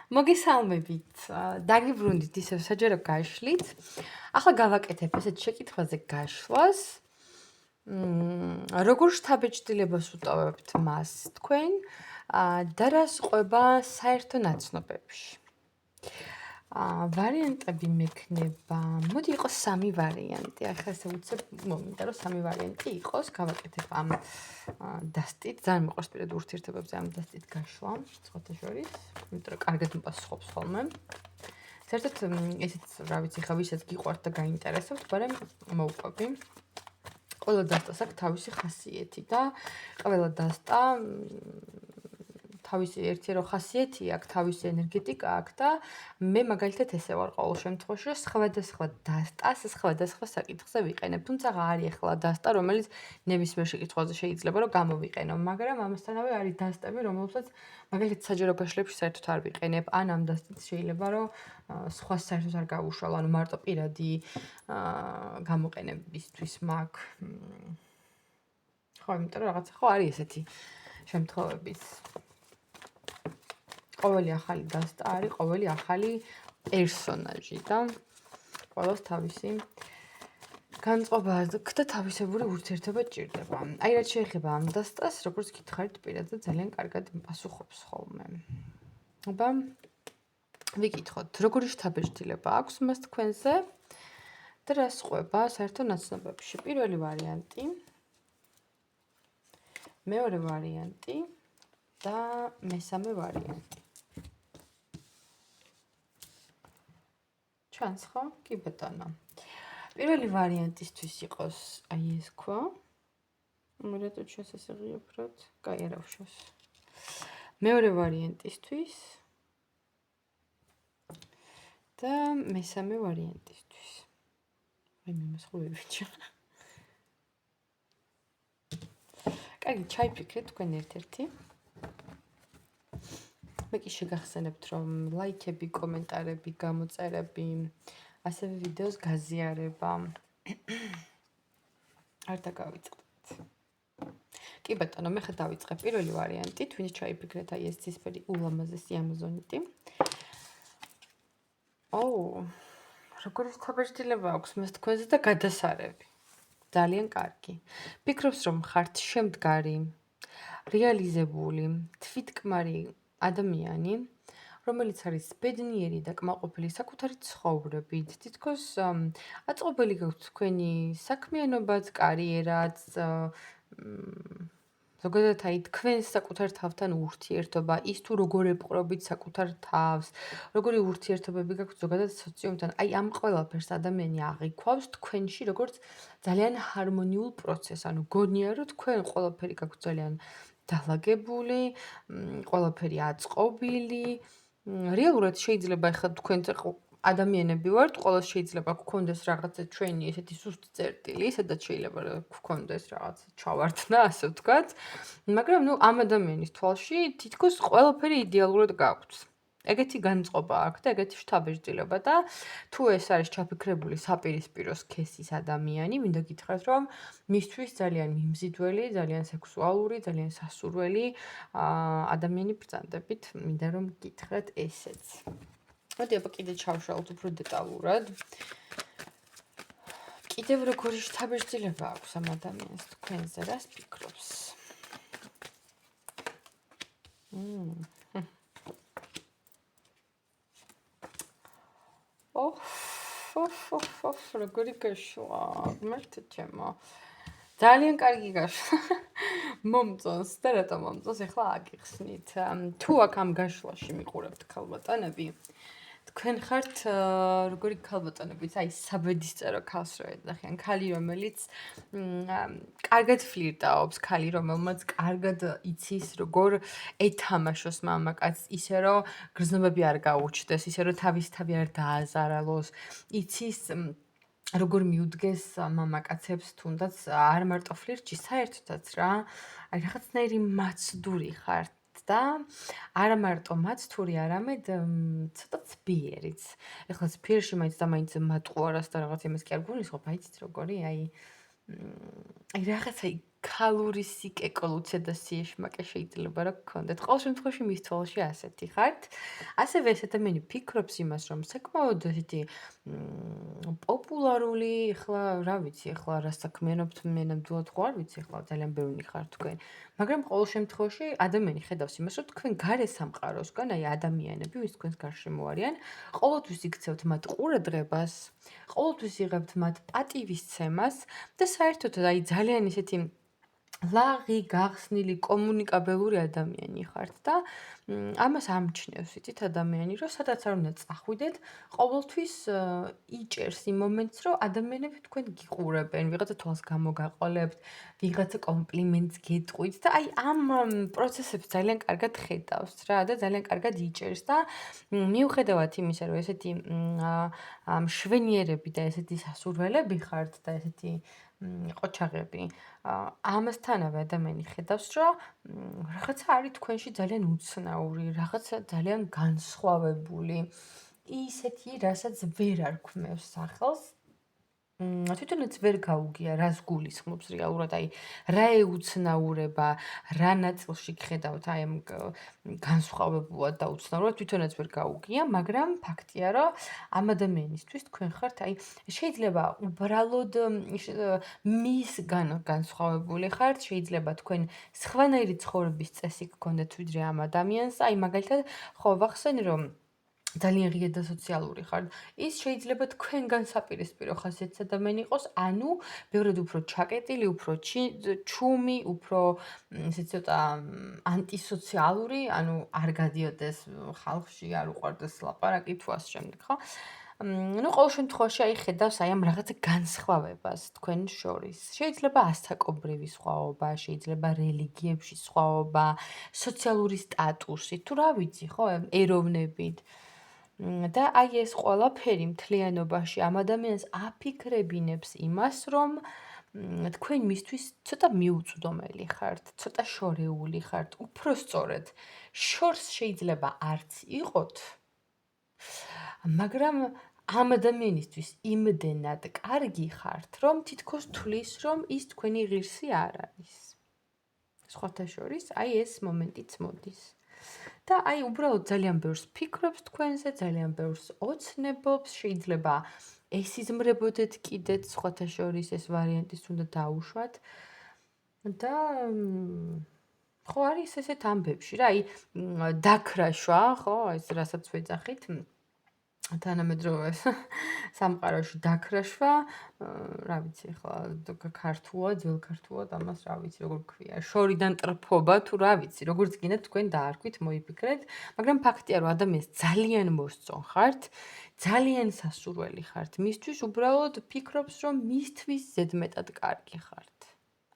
მოგესალმებით. დაგიბრუნდით ისევ საჯარო გაშლით. ახლა გავაკეთებ ესეთ შეკითხვაზე გაშლას. როგორ შთაბეჭდილებას უტოვებთ მას თქვენ და რას ყვება საერთო ნაცნობებში? ვარიანტები მექნება. მოდი იყოს სამი ვარიანტი. ახლა ესე უცებ მომინდა რომ სამი ვარიანტი იყოს. გავაკეთებ ამ დასტით. ძალიან მიყვარს პირად ურთიერთობებზე ამ დასტით გაშლა. სხვათა შორის, იმიტომ რომ კარგად მპასუხობს ხოლმე. საერთოდ ესეც რა ვიცი, ხა ვისაც გიყვართ და გაინტერესებთ, მაგრამ მოვყვები. ყველა დასტას აქვს თავისი ხასიათი და ყველა დასტა თავისი ერთი რო ხასიათი აქვს, თავისი ენერგეტიკა აქვს და მე მაგალითად ესე ვარ ყოველ შემთხვევაში, რომ სხვადასხვა დასტას სხვადასხვა საკითხზე ვიყენებ. თუმცა არის ახლა დასტა, რომელიც ნებისმიერ შეკითხვაზე შეიძლება რომ გამოვიყენო, მაგრამ ამასთანავე არის დასტები, რომლებსაც მაგალითად საჯარო გაშლებში საერთოდ არ ვიყენებ. ან ამ დასტით შეიძლება რომ სხვა საერთოდ არ გავუშალო, ანუ მარტო პირადი გამოყენებისთვის მაქვს. ხო, იმიტომ რომ რაღაცა ხო არის ესეთი შემთხვევების. ყოველი ახალი დასტა არის ყოველი ახალი პერსონაჟი და ყველას თავისი განწყობა და თავისებური ურთიერთობა ჭირდება. აი რაც შეეხება ამ დასტას, როგორც გითხარით, პირადად ძალიან კარგად პასუხობს ხოლმე. აბა ვიკითხოთ, როგორი შთაბეჭდილება აქვს მას თქვენზე და რას ყვება საერთო ნაცნობებში? პირველი ვარიანტი, მეორე ვარიანტი და მესამე ვარიანტი. ჩანს ხო? კი ბატონო. პირველი ვარიანტისთვის იყოს აი ეს ქვა. რატო ჩვენს ესე ღიობთ? კაი, არა ვშოს. მეორე ვარიანტისთვის და მესამე ვარიანტისთვის. აი მე მასხობებიჩა. კარგი, ჩაიფიქრეთ თქვენ ერთ-ერთი. მე კი შეგახსენებთ, რომ ლაიქები, კომენტარები, გამოწერები, ასევე ვიდეოს გაზიარება არ დაგავიწყდეთ. კი ბატონო, მე ხა დავიწყებ პირველი ვარიანტი, თქვენ ჩაიფიქრეთ აი ეს ცისფერი ულამაზესი ამაზონიტი. როგორი შთაბეჭდილება აქვს მას თქვენზე და გადასარევი. ძალიან კარგი. ფიქრობს, რომ ხართ შემდგარი, რეალიზებული, თვითკმარი ადამიანი, რომელიც არის ბედნიერი და კმაყოფილი საკუთარი ცხოვრებით. თითქოს აწყობილი გაქვთ თქვენი საქმიანობაც, კარიერაც, ზოგადად აი თქვენს საკუთარ თავთან ურთიერთობა, ის თუ როგორ ეპყრობით საკუთარ თავს, როგორი ურთიერთობები გაქვთ ზოგადად სოციუმთან, აი ამ ყველაფერს ადამიანი აღიქვავს თქვენში როგორც ძალიან ჰარმონიულ პროცესს. ანუ გონია რომ თქვენ ყველაფერი გაქვთ ძალიან დალაგებული, ყველაფერი აწყობილი. რეალურად შეიძლება ახლა თქვენ ადამიანები ვართ, ყველას შეიძლება გქონდეს რაღაცა ჩვენი ესეთი სუსტი წერტილი, სადაც შეიძლება გქონდეს რაღაცა ჩავარდნა, ასე ვთქვათ. მაგრამ ამ ადამიანის თვალში თითქოს ყველაფერი იდეალურად გაქვთ. ეგეთი განწყობა აქვს და ეგეთი შთაბეჭდილება და თუ ეს არის ჩაფიქრებული საპირისპირო სქესის ადამიანი, მინდა გითხრათ, რომ მისთვის ძალიან მიმზიდველი, ძალიან სექსუალური, ძალიან სასურველი ადამიანი ბრძანდებით, მინდა რომ გითხრათ ესეც. მოდი აბა კიდე ჩავშალოთ უფრო დეტალურად. კიდევ როგორი შთაბეჭდილება აქვს ამ ადამიანს თქვენზე, რას ფიქრობს? როგორი გაშლა, მერტე ჩემო. ძალიან კარგი გაშლა. მომწონს და რატომ მომწონს, ახლა აგიხსნით. თუ აქ ამ გაშლაში მიყურებთ ქალბატონები, თქვენ ხართ როგორი ქალბატონებიც, აი საბედისწერო ქალს რო ეძახიან, ქალი რომელიც კარგად ფლირტაობს, ქალი რომელმაც კარგად იცის როგორ ეთამაშოს მამაკაცს, ისე რომ გრძნობები არ გაუჩნდეს, ისე რომ თავისთავი არ დააზარალოს, იცის როგორ მიუდგეს მამაკაცებს თუნდაც არ მარტო ფლირტში, საერთოდაც რა, აი რაღაცნაირი მაცდური ხართ და არა მარტო მაცდური, არამედ ცოტა ცბიერიც. ეხლა ცბიერში მაინც და მაინც მატყუარას და რაღაც იმას კი არ გულისხმობ, აიცით როგორი, აი რაღაცა ქალური სიკე ლუცია და სიეშმაკე შეიძლება რა გქონდეთ. ყოველ შემთხვევაში მის თვალში ასეთი ხართ. ასევე ეს ადამიანი ფიქრობს იმას, რომ საკმაოდ ესეთი პოპულარული, ახლა რა ვიცი, ახლა რა საქმიანობთ, მე ნამდვილად ხო არ ვიცი, ახლა ძალიან ბევრი ხართ თქვენ. მაგრამ ყოველ შემთხვევაში ადამიანი ხედავს იმას, რომ თქვენ გარე სამყაროსგან, აი ადამიანები, ვის თქვენს გარშემო არიან, ყოველთვის იქცევთ მათ ყურადღებას, ყოველთვის იღებთ მათ პატივისცემას და საერთოდ აი ძალიან ისეთი ლაღი, გახსნილი, კომუნიკაბელური ადამიანი ხართ და ამას ამჩნევს, იცით ადამიანი, რომ სადაც არ უნდა წახვიდეთ, ყოველთვის იჭერს იმ მომენტს, რომ ადამიანები თქვენ გიყურებენ, ვიღაცა თვალს გამოგაყოლებთ, ვიღაცა კომპლიმენტს გეტყვით და აი ამ პროცესებს ძალიან კარგად ხედავს რა და ძალიან კარგად იჭერს და მიუხედავად იმისა, რომ ესეთი მშვენიერები და ესეთი სასურველები ხართ და ესეთი ყოჩაღები ამასთანავე ადამიანი ხედავს, რომ რაღაცა არის თქვენში ძალიან უცნაური, რაღაცა ძალიან განსხვავებული, ისეთი, რასაც ვერ არქმევს სახელს. თვითონაც ვერ გაუგია, რას გულისხმობს რეალურად, აი რა ეუცნაურება, რა ნაწილში გხედავთ აი ამ განსხვავებულად და უცნაურად, თვითონაც ვერ გაუგია, მაგრამ ფაქტია, რომ ამ ადამიანისთვის თქვენ ხართ, აი შეიძლება უბრალოდ მისგან განსხვავებული ხართ, შეიძლება თქვენ სხვანაირი ცხოვრების წესი გქონდეთ ვიდრე ამ ადამიანს, აი მაგალითად, ხო ვახსენე რომ ძალიან ღია და სოციალური ხარ. ის შეიძლება თქვენგან საპირისპირო ხასიათის ადამიანი იყოს, ანუ ბევრად უფრო ჩაკეტილი, უფრო ჩუმი, უფრო ესე ცოტა ანტისოციალური, ანუ არ გადიოდეს ხალხში, არ უყვარდეს ლაპარაკი თუ ასე შემდეგ, ხო? ну, ყოველ შემთხვევაში აი ხედავს აი ამ რაღაცა განსხვავებას თქვენ შორის. შეიძლება ასაკობრივი სხვაობა, შეიძლება რელიგიებში სხვაობა, სოციალური სტატუსი, თუ რა ვიცი, ხო, ეროვნებით. და აი ეს ყველაფერი მთლიანობაში ამ ადამიანს აფიქრებინებს იმას, რომ თქვენ მისთვის ცოტა მიუწვდომელი ხართ, ცოტა შორეული ხართ, უფრო სწორედ, შორს შეიძლება არც იყოთ, მაგრამ ამ ადამიანისთვის იმდენად კარგი ხართ, რომ თითქოს თulis, რომ ის თქვენი ღირსი არ არის. სხვათა შორის, აი ეს მომენტიც მოდის. და აი უბრალოდ ძალიან ბევრს ფიქრობს თქვენზე, ძალიან ბევრს ოცნებობს, შეიძლება ესიზმრებოდეთ კიდეც სხვათა შორის ეს ვარიანტიც უნდა დაუშვათ. და ხო არის ესეთ ამბებში რა, აი დაქრაშვა, ხო, ეს რასაც ვეძახით, თანამედროვე სამყაროში დაქრაშვა, რა ვიცი, ახლა ქართულად, ძველ ქართულად ამას რა ვიცი, როგორ ქვია, შორიდან ტრფობა თუ რა ვიცი, როგორც გინდათ თქვენ დაარქვით, მოიფიქრეთ, მაგრამ ფაქტია, რომ ადამიანს ძალიან მოსწონ ხართ, ძალიან სასურველი ხართ, მისთვის უბრალოდ ფიქრობს, რომ მისთვის ზედმეტად კარგი ხართ.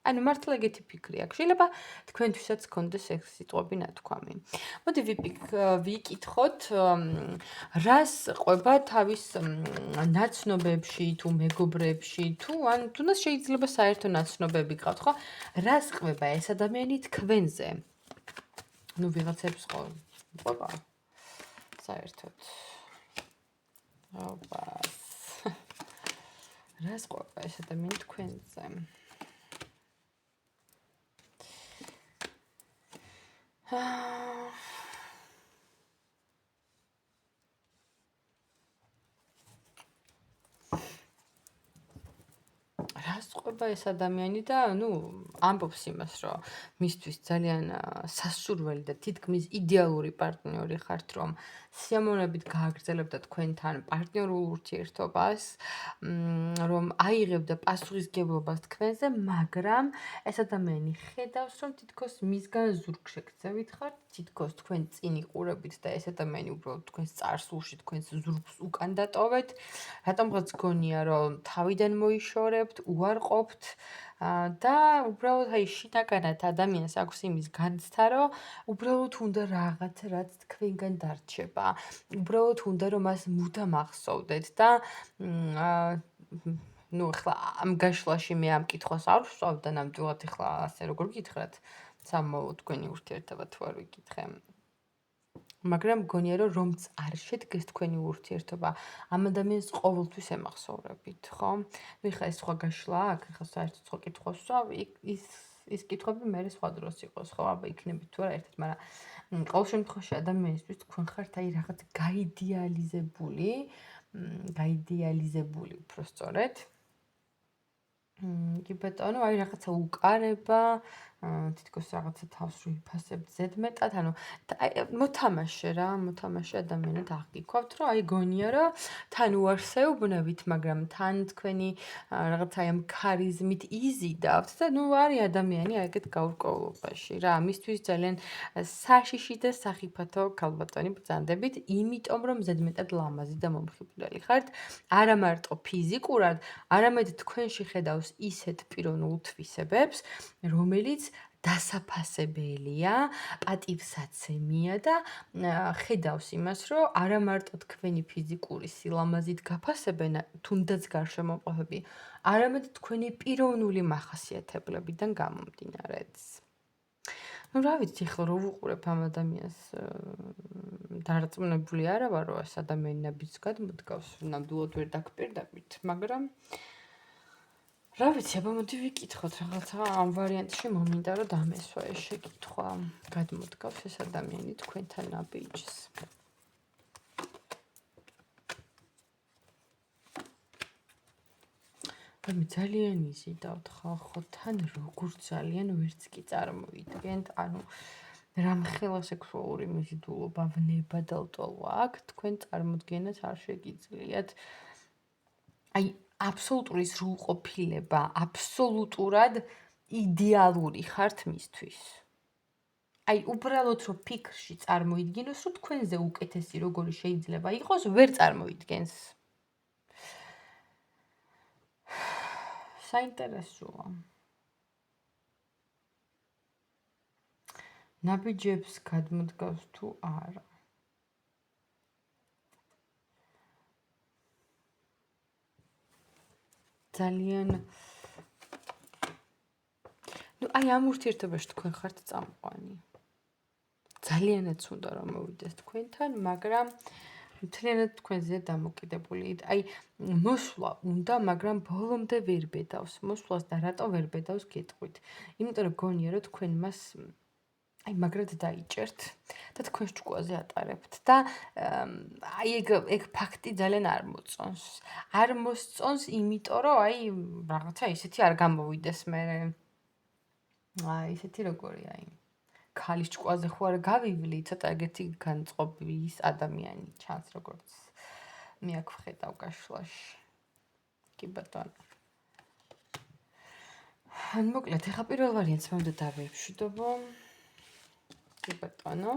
ანუ მართლა ეგეთი ფიქრი აქვს. შეიძლება თქვენთვისაც გქონდეს ეს სიტყვები ნათქვამი. მოდი ვიკითხოთ, რას ყვება თავის ნაცნობებში თუ მეგობრებში თუ ან თუნდაც შეიძლება საერთო ნაცნობები გყავთ, ხო? რას ყვება ეს ადამიანი თქვენზე? ну ვიღაცებს ხო ყვება საერთოდ. ოპა. რას ყვება ეს ადამიანი თქვენზე? რას ყვება ეს ადამიანი და ну ამბობს იმას, რომ მისთვის ძალიან სასურველი და თითქმის იდეალური პარტნიორი ხართ, რომ სიამოვნებით გააგრძელებდა თქვენთან პარტნიორულ ურთიერთობას, რომ აიღებდა პასუხისმგებლობას თქვენზე, მაგრამ ეს ადამიანი ხედავს, რომ თითქოს მისგან ზურგ შეგწევით ხართ, თითქოს თქვენ წინ იყურებით და ეს ადამიანი უბრალოდ თქვენს წარსულში, თქვენს ზურგს უკან დატოვეთ, რატომღაც გონია, რომ თავიდან მოიშორებთ, უარყოფთ და უბრალოდ აი შინაგანად ადამიანს აქვს იმის განცდა, რომ უბრალოდ უნდა რაღაცა რაც თქვენგან დარჩება. უბრალოდ უნდა რომ მას მუდამ ახსოვდეთ და ну ახლა ამ გაშლაში მე ამ კითხვას არ ვსვავ და ნამდვილად ახლა ასე როგორ გითხრათ, სამმაო თქვენი ურთიერთობა თუ არ ვიკითხე. მაგრამ გონია რომ რომც არ შედგეს თქვენი ურთიერთობა, ამ ადამიანს ყოველთვის ემახსოვრებით, ხო? ну ეხლა ეს სხვა გაშლა აქვს, ეხლა საერთოდ სხვა კითხვას ვსვავ, ის ის კითხვები მე სხვა დროს იყოს, ხო, აბა იქნებით თუ არა ერთად, მაგრამ ყოველ შემთხვევაში ადამიანისთვის თქვენ ხართ აი რაღაც გაიდეალიზებული უფრო სწორედ. კი ბატონო, აი რაღაცა უკარება, თითქოს რაღაცა თავს რო იფასებთ ზედმეტად, ანუ მოთამაშე ადამიანად აღგიქვავთ, რომ აი გონია, რომ თან უარსეუბნებით, მაგრამ თან თქვენი რაღაცა აი ამ ქარიზმით იზიდავთ და ნუ არის ადამიანი აი ეგეთ გაურკვევლობაში რა, მისთვის ძალიან საშიში და სახიფათო ქალბატონი ბრძანდებით, იმიტომ რომ ზედმეტად ლამაზი და მომხიბვლელი ხართ, არა მარტო ფიზიკურად, არამედ თქვენში ხედავს ისეთ პიროვნულ თვისებებს, რომელიც დასაფასებელია, პატივსაცემია და ხედავს იმას, რომ არა მარტო თქვენი ფიზიკური სილამაზით გაფასებენ თუნდაც გარშემოყოფები, არამედ თქვენი პიროვნული მახასიათებლებიდან გამომდინარეც. ну რა ვიცი ხო რო ვუყურებ ამ ადამიანს დარწმუნებული არა ვარ რომ ეს ადამიანი ნაბიჯს გადმოდგავს ნამდვილად ვერ დაგპირდებით მაგრამ რა ვიცი აბა მოდი ვიკითხოთ რაღაცა ამ ვარიანტში მომინდა რომ დამესვა ეს შეკითხვა გადმოდგავს ეს ადამიანი თქვენთან ნაბიჯს მე ძალიან იზიდავთ ხალხთან როგორ ძალიან ვერც კი წარმოვიდგენთ ანუ რამხელა სექსუალური მიზიდულობა ვნება და ლტოლვა აქვს თქვენ წარმოდგენას არ შეგიძლიათ აი აბსოლუტური სრულყოფილება აბსოლუტურად იდეალური ხართ მისთვის აი უბრალოდ რომ ფიქრში წარმოიდგინოს რომ თქვენზე უკეთესი როგორი შეიძლება იყოს ვერ წარმოიდგენს საინტერესოა ნაბიჯებს გადმოდგავს თუ არა ძალიან ну აი ამ ურთიერთობაში თქვენ ხართ წამყვანი ძალიანაც უნდა რომ მოვიდეს თქვენთან მაგრამ მთლიანად თქვენზე დამოკიდებული აი მოსვლა უნდა მაგრამ ბოლომდე ვერ ბედავს მოსვლას და რატო ვერ ბედავს გეტყვით იმიტომ რომ გონია რომ თქვენ მას აი მაგრად დაიჭერთ და თქვენ ჭკუაზე ატარებთ და აი ეგ ფაქტი ძალიან არ მოწონს. არ მოსწონს იმიტომ რომ აი რაღაცა ისეთი არ გამოვიდეს მე. აი ისეთი როგორი აი ქალის ჭკუაზე ხო არ გავივლი, ცოტა ეგეთი განწყობის ადამიანი ჩანს როგორც მე აქ ვხედავ გაშლაში. კი ბატონო. ან მოკლედ ეხა პირველ ვარიანტს მე უნდა დავეფშვიდობო. კი ბატონო.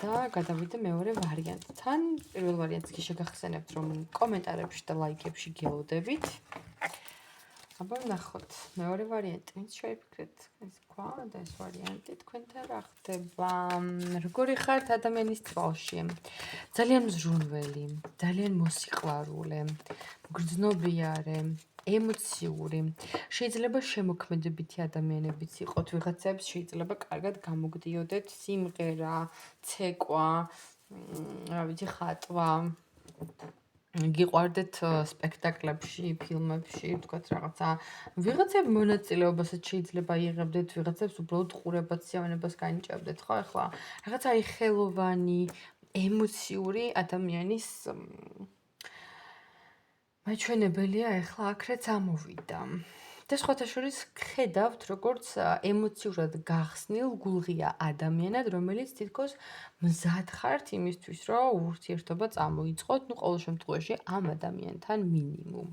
და გადავიდე მეორე ვარიანტთან. პირველ ვარიანტს კი შეგახსენებთ რომ კომენტარებში და ლაიქებში გელოდებით. აბა ნახოთ. მეორე ვარიანტი ვინც შეიფიქრეთ ეს თქვა და ეს ვარიანტი თქვენთან რა ხდება? როგორი ხართ ადამიანის თვალში? ძალიან მზრუნველი, ძალიან მოსიყვარულე, გრძნობიარე, ემოციური. შეიძლება შემოქმედებითი ადამიანებიც იყოთ, ვიღაცებს შეიძლება კარგად გამოგდიოდეთ სიმღერა, ცეკვა, რა ვიცი, ხატვა. გიყვარდეთ სპექტაკლებში, ფილმებში, თქვათ რაღაცა. ვიღაცებ მონაწილეობასაც შეიძლება იღებდეთ, ვიღაცებს უბრალოდ ყურებაც სიამოვნებას განიჭებდეთ, ხო? ახლა რაღაცა აი ხელოვანი, ემოციური ადამიანის მაჩვენებელია ახლა აქრეც ამოვიდა. და სხვათა შორის ხედავთ როგორც ემოციურად გახსნილ გულღია ადამიანად, რომელიც თითქოს მზად ხართ იმისთვის, რომ ურთიერთობა წამოიწყოთ, ну ყოველ შემთხვევაში ამ ადამიანთან მინიმუმ.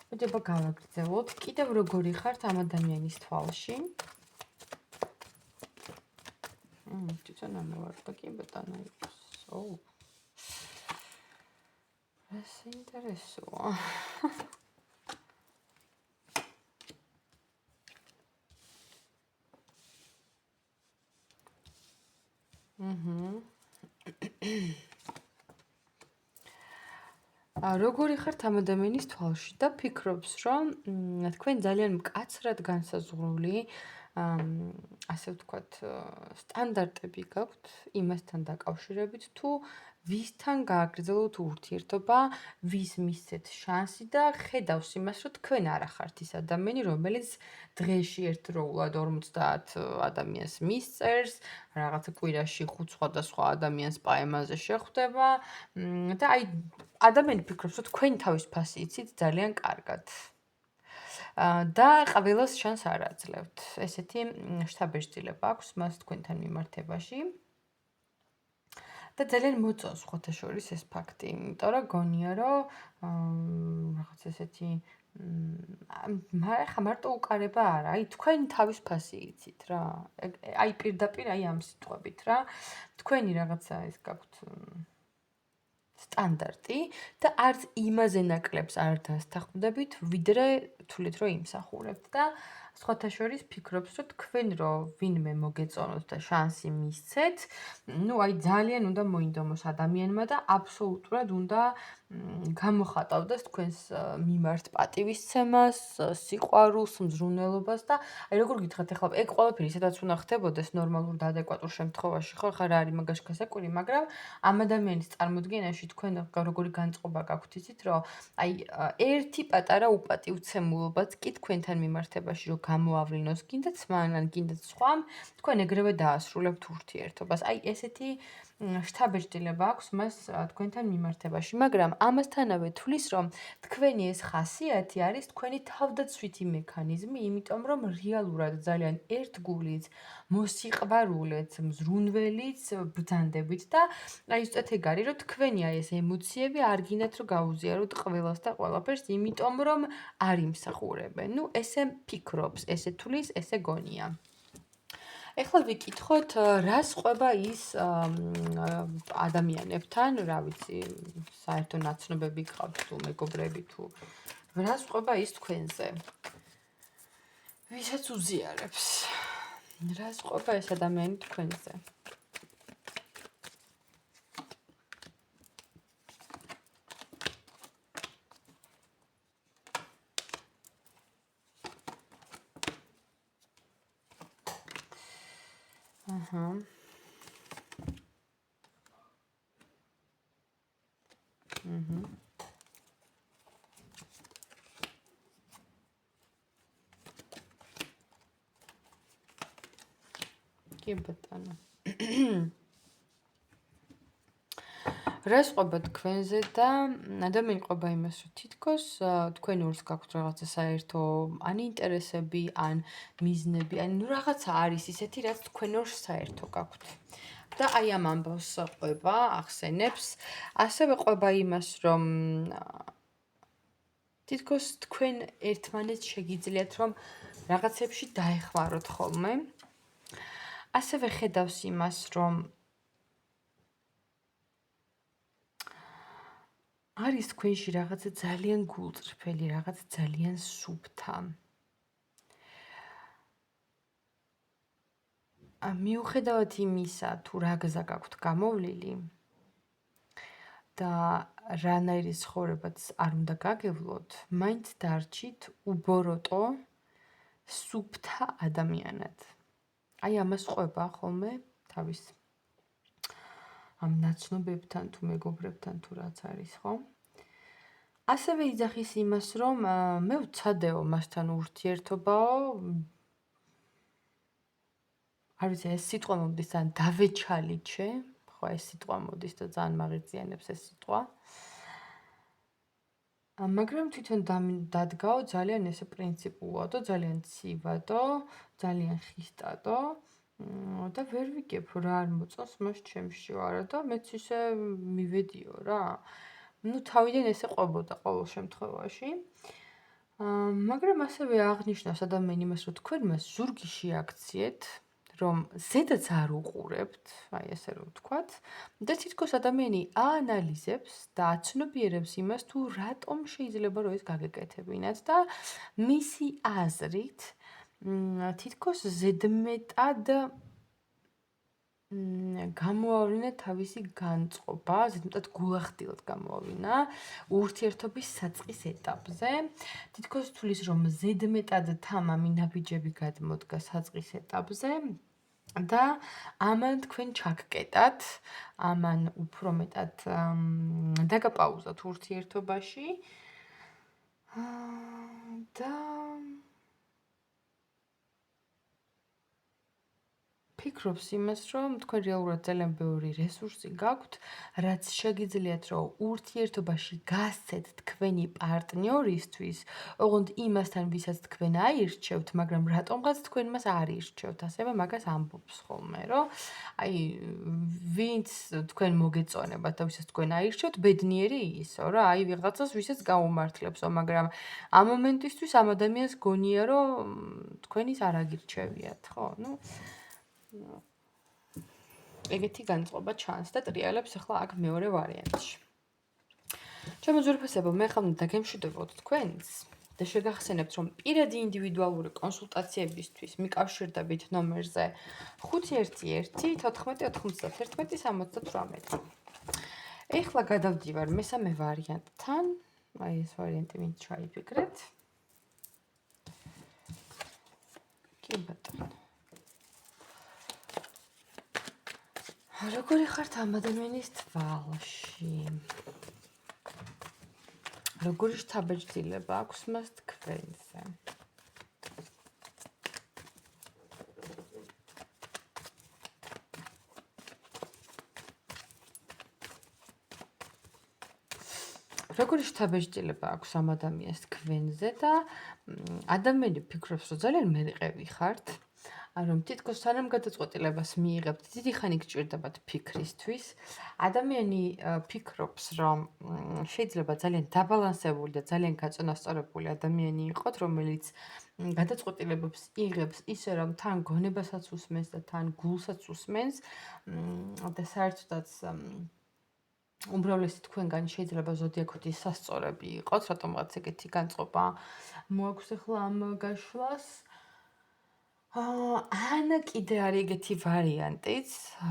მოდი აბა გავაგრძელოთ. კიდევ როგორი ხართ ამ ადამიანის თვალში? თვითონ ამოვარდა კი ბატონო იყოს. ოუ. ეს ინტერესოა. როგორი ხართ ამ ადამიანის თვალში და ფიქრობს, რომ თქვენ ძალიან მკაცრად განსაზღვრული, ასე ვთქვათ, სტანდარტები გაქვთ იმასთან დაკავშირებით, თუ ვისთან გააგრძელოთ ურთიერთობა, ვის მისცეთ შანსი და ხედავს იმას, რომ თქვენ არა ხართ ის ადამიანი, რომელიც დღეში ერთდროულად 50 ადამიანს მისწერს, რაღაცა კვირაში 5 სხვადასხვა ადამიანს პაემაზე შეხვდება და აი ადამიანი ფიქრობს, რომ თქვენ თავის ფასი იცით ძალიან კარგად. და ყველას შანს არ აძლევთ. ესეთი შთაბეჭდილება აქვს მას თქვენთან მიმართებაში. და ძალიან მოწონს ხოთა შორის ეს ფაქტი, იმიტომ რომ გონია, რომ რაღაც ესეთი ხა მარტო უკარება არა, აი თქვენ თავის ფასი იცით რა. აი პირდაპირ აი ამ სიტყვებით რა. თქვენი რაღაცა ეს გაქვთ სტანდარტი და არც იმაზე ნაკლებს არ დასთანხმდებით, ვიდრე თulit რომ იმსახურებთ და სხვათა შორის ფიქრობს, რომ თქვენ რომ ვინმე მოგეწონოთ და შანსი მისცეთ, ну აი ძალიან უნდა მოინდომოს ადამიანმა და აბსოლუტურად უნდა გამოხატავდეს თქვენს მიმართ პატივისცემას, სიყვარულს, მზრუნველობას და აი როგორ გითხრათ ახლა ეგ ყველაფერი სადაც უნდა ხდებოდეს ნორმალურ და ადეკვატურ შემთხვევაში, ხო, ხარ არის მაგაში გასაკვირი, მაგრამ ამ ადამიანის წარმოდგენაში თქვენ როგორი განწყობა გაქვთ იცით, რომ აი ერთი პატარა უპატივცემულობაც კი თქვენთან მიმართებაში რომ გამოავლინოს, კიდაც მან ან კიდაც სხვამ, თქვენ ეგრევე დაასრულებთ ურთიერთობას. აი ესეთი შთაბეჭდილება აქვს მას თქვენთან მიმართებაში, მაგრამ ამასთანავე თვლის, რომ თქვენი ეს ხასიათი არის თქვენი თავდაცვითი მექანიზმი, იმიტომ რომ რეალურად ძალიან ერთგულიც, მოსიყვარულეც, მზრუნველიც ბრძანდებით და აი ზუსტად ეგ არის, რომ თქვენი აი ეს ემოციები არ გინდათ რომ გაუზიაროთ ყველას და ყველაფერს, იმიტომ რომ არ იმსახურებენ. ნუ ესე ფიქრობს, ესე თვლის, ესე გონია. ეხლა ვიკითხოთ, რას ყვება ის ადამიანებთან, რა ვიცი, საერთო ნაცნობები გყავთ თუ მეგობრები თუ რას ყვება ის თქვენზე? ვისაც უზიარებს? რას ყვება ეს ადამიანი თქვენზე? აჰა. კი ბატონო. რას ყვება თქვენზე და ადამიანი ყვება იმას, რომ თითქოს თქვენ ორს გაქვთ რაღაცა საერთო ან ინტერესები, ან მიზნები, ან ნუ რაღაცა არის ისეთი, რაც თქვენ ორს საერთო გაქვთ. და აი ამ ამბავს ყვება, ახსენებს, ასევე ყვება იმას, რომ თითქოს თქვენ ერთმანეთს შეგიძლიათ, რომ რაღაცებში დაეხმაროთ ხოლმე. ასევე ხედავს იმას, რომ არის თქვენში რაღაცა ძალიან გულწრფელი, რაღაცა ძალიან სუფთა. მიუხედავად იმისა, თუ რა გზა გაქვთ გამოვლილი და რანაირი ცხოვრებაც არ უნდა გაგევლოთ, მაინც დარჩით უბოროტო, სუფთა ადამიანად. აი ამას ყვება ხოლმე თავის ამ ნაცნობებთან თუ მეგობრებთან თუ რაც არის, ხო? ასევე იძახის იმას, რომ მე ვცადეო მასთან ურთიერთობაო, არ ვიცი, ეს სიტყვა მომდის ძალიან დავეჩალიჩე, ხო, ეს სიტყვა მოდის და ძალიან მაღიზიანებს ეს სიტყვა. მაგრამ თვითონ დადგაო ძალიან ესე პრინციპულადო, ძალიან ცივადო, ძალიან ხისტადო და ვერ ვიგებ რა არ მოწონს მას ჩემში არა და მეც ისე მივედიო რა. ნუ თავიდან ესე ყვებოდა ყოველ შემთხვევაში. მაგრამ ასევე აღნიშნავს ადამიანი იმას, რომ თქვენ მას ზურგი შეაქციეთ, რომ ზედაც არ უყურებთ, აი ესე რომ ვთქვათ, და თითქოს ადამიანი აანალიზებს და აცნობიერებს იმას, თუ რატომ შეიძლება რომ ეს გაგეკეთებინათ და მისი აზრით თითქოს ზედმეტად გამოავლინა თავისი განწყობა, ზედმეტად გულახდილად გამოავლინა ურთიერთობის საწყის ეტაპზე. თითქოს თulis რომ ზედმეტად თამამი ნაბიჯები გადმოდგა საწყის ეტაპზე და ამან თქვენ ჩაგკეტათ, ამან უფრო მეტად დაგაპაუზოთ ურთიერთობაში და ფიქრობს იმას, რომ თქვენ რეალურად ძალიან ბევრი რესურსი გაქვთ, რაც შეგიძლიათ, რომ ურთიერთობაში გასცეთ თქვენი პარტნიორისთვის, ოღონდ იმასთან, ვისაც თქვენ აირჩევთ, მაგრამ რატომღაც თქვენ მას არ ირჩევთ, ასევე მაგას ამბობს ხოლმე, რომ აი ვინც თქვენ მოგეწონებათ და ვისაც თქვენ აირჩევთ, ბედნიერი ისო, რა, აი ვიღაცას ვისაც გაუმართლებსო, მაგრამ ამ მომენტისთვის ამ ადამიანს გონია, რომ თქვენ ის არ აგირჩევიათ, ხო? ეგეთი განწყობა ჩანს და ტრიალებს ახლა აქ მეორე ვარიანტში. ჩემო ძვირფასებო, მე ხომ დაგემშვიდობოთ თქვენს და შეგახსენებთ, რომ პირადი ინდივიდუალური კონსულტაციებისთვის მიკავშირდებით ნომერზე 511-1491-78. ეხლა გადავდივარ მესამე ვარიანტთან. აი ეს ვარიანტი ვინც ჩაიფიქრეთ. კი ბატონო. როგორი ხართ ამ ადამიანის თვალში? როგორი შთაბეჭდილება აქვს მას თქვენზე? როგორი შთაბეჭდილება აქვს ამ ადამიანს თქვენზე და ადამიანი ფიქრობს, რომ ძალიან მერყევი ხართ, რომ თითქოს სანამ გადაწყვეტილებას მიიღებთ, დიდი ხანი გჭირდებათ ფიქრისთვის. ადამიანი ფიქრობს, რომ შეიძლება ძალიან დაბალანსებული და ძალიან გაწონასწორებული ადამიანი იყოთ, რომელიც გადაწყვეტილებებს იღებს ისე, რომ თან გონებასაც უსმენს და თან გულსაც უსმენს და საერთოდაც უმრავლესი თქვენგანი შეიძლება ზოდიაქოთის სასწორები იყოთ, რატომღაც ეგეთი განწყობა მოაქვს ახლა ამ გაშლას. ან კიდე არის ეგეთი ვარიანტიც,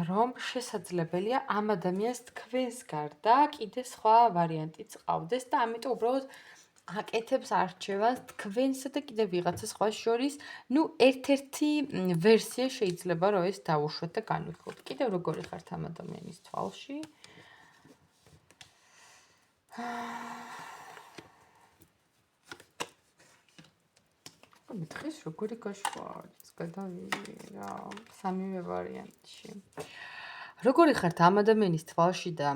რომ შესაძლებელია ამ ადამიანს თქვენს გარდა კიდე სხვა ვარიანტიც ყავდეს და ამიტომ უბრალოდ აკეთებს არჩევანს თქვენსა და კიდე ვიღაცა სხვა შორის. ერთ-ერთი ვერსია შეიძლება რომ ეს დავუშვათ და განვიხილოთ. კიდევ როგორი ხართ ამ ადამიანის თვალში? მითხრის როგორი გაშვა არის, გადავიდე რა, სამივე ვარიანტში. როგორი ხართ ამ ადამიანის თვალში და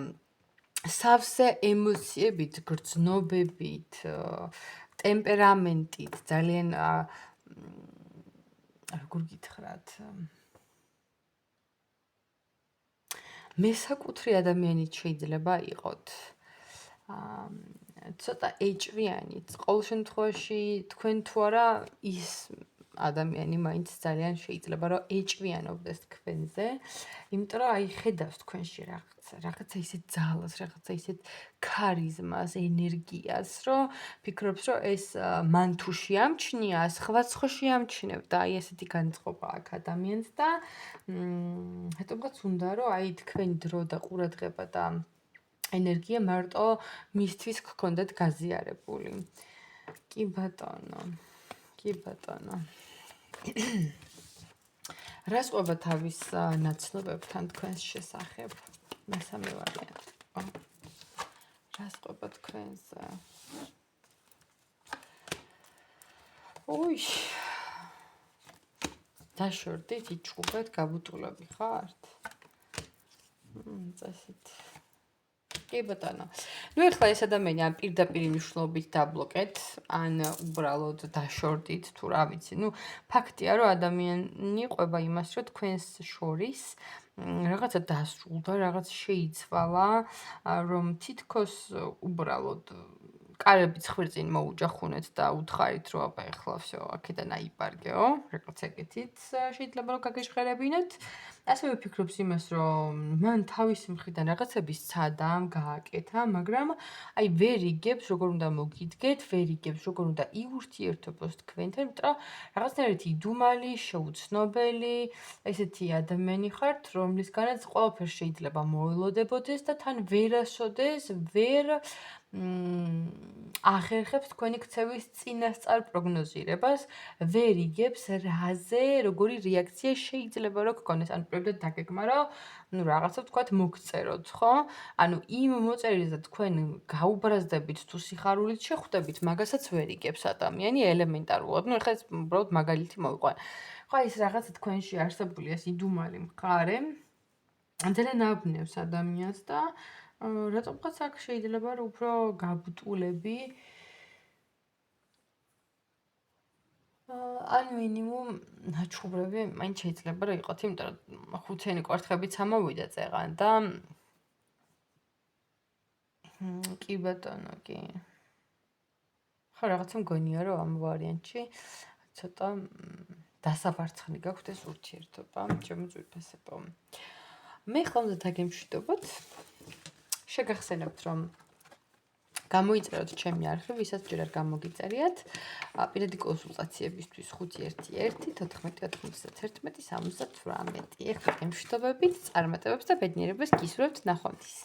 სავსე ემოციებით, გრძნობებით, ტემპერამენტით, ძალიან როგორ გითხრათ, მესაკუთრი ადამიანით შეიძლება იყოთ. ცოტა ეჭვიანით. ყოველ შემთხვევაში თქვენ თუ არა ის ადამიანი მაინც ძალიან შეიძლება რომ ეჭვიანობდეს თქვენზე, იმიტომ რომ აი ხედავს თქვენში რაღაცა ისეთ ძალას, რაღაცა ისეთ ქარიზმას, ენერგიას, რომ ფიქრობს, რომ ეს მან თუ შეამჩნია, სხვაც ხო შეამჩნევდა, აი ესეთი განწყობა აქვს ადამიანს და հետո უნდა რომ აი თქვენი დრო და ყურადღება და ენერგია მარტო მისთვის გქონდეთ გაზიარებული. კი ბატონო. კი ბატონო. რას ყვება თავის ნაცნობებთან თქვენს შესახებ? მესამე ვარიანტი. რას ყვება თქვენზე? ოი. დაშორდით, იჭუბეთ, გაბუტულები ხართ? წესით. კი ბატონო. ეხლა ეს ადამიანი ან პირდაპირ მნიშვნელობით დაბლოკეთ, ან უბრალოდ დაშორდით, თუ რა ვიცი. ფაქტია, რომ ადამიანი ყვება იმას, რომ თქვენს შორის რაღაცა დასრულდა, რაღაც შეიცვალა, რომ თითქოს უბრალოდ კარებიც ხვირწინ მოუჯახუნეთ და უთხარით, რომ აბა ეხლა всё, აქედან აიპარგეო, რაღაც ეგეთით შეიძლება რომ გაგეჟღერებინოთ. ასევე ვფიქრობს იმას, რომ მან თავისი მხრიდან რაღაცები სცადა, გააკეთა, მაგრამ აი ვერ იგებს, როგორ უნდა მოგიდგეთ, ვერ იგებს, როგორ უნდა იურთიერთობოს თქვენთან, იმიტომ რომ რაღაცნაირად იდუმალი, შეუცნობელი, ესეთი ადამიანი ხართ, რომლისგანაც ყველაფერს შეიძლება მოელოდებოდეს და თან ვერასოდეს ვერ ახერხებს თქვენი ქცევის წინასწარ პროგნოზირებას, ვერ იგებს რაზე, როგორი რეაქცია შეიძლება რომ გქონდეს. ანუ პრობლემად დაგეგმა, რომ ну რაღაცა ვთქვათ მოგწეროთ, ხო? ანუ იმ მოწერილზე თქვენ გაუბრაზდებით თუ სიხარულით შეხვდებით, მაგასაც ვერ იგებს ადამიანი ელემენტარულად. ну ეხლა ეს უბრალოდ მაგალითი მოვიყვან. ხო ის რაღაცა თქვენში არსებული ეს იდუმალი მხარე ძალიან აბნევს ადამიანს და რატომღაც აქ შეიძლება რომ უფრო გაბტულები ან მინიმუმ ნაჩუბრები მაინც შეიძლება რომ იყოთ, იმიტომ რომ ხუთიანი კვარტხებიც ამოვიდა წეღან და კი ბატონო, კი. ხო რაღაცა მგონია რომ ამ ვარიანტში ცოტა დასაბარცხნი გაქვთ ეს ურთიერთობა, ჩემო ძვირფასებო. მე ხომ დაგემშვიდობოთ. შეგახსენებთ რომ გამოიწეროთ ჩემი არხი, ვისაც ჯერ არ გამოგიწერიათ. პირადი კონსულტაციებისთვის 511-1491-78. ეხლა გემშვიდობებით, წარმატებებს და ბედნიერებას გისურვებთ ნახვამდის.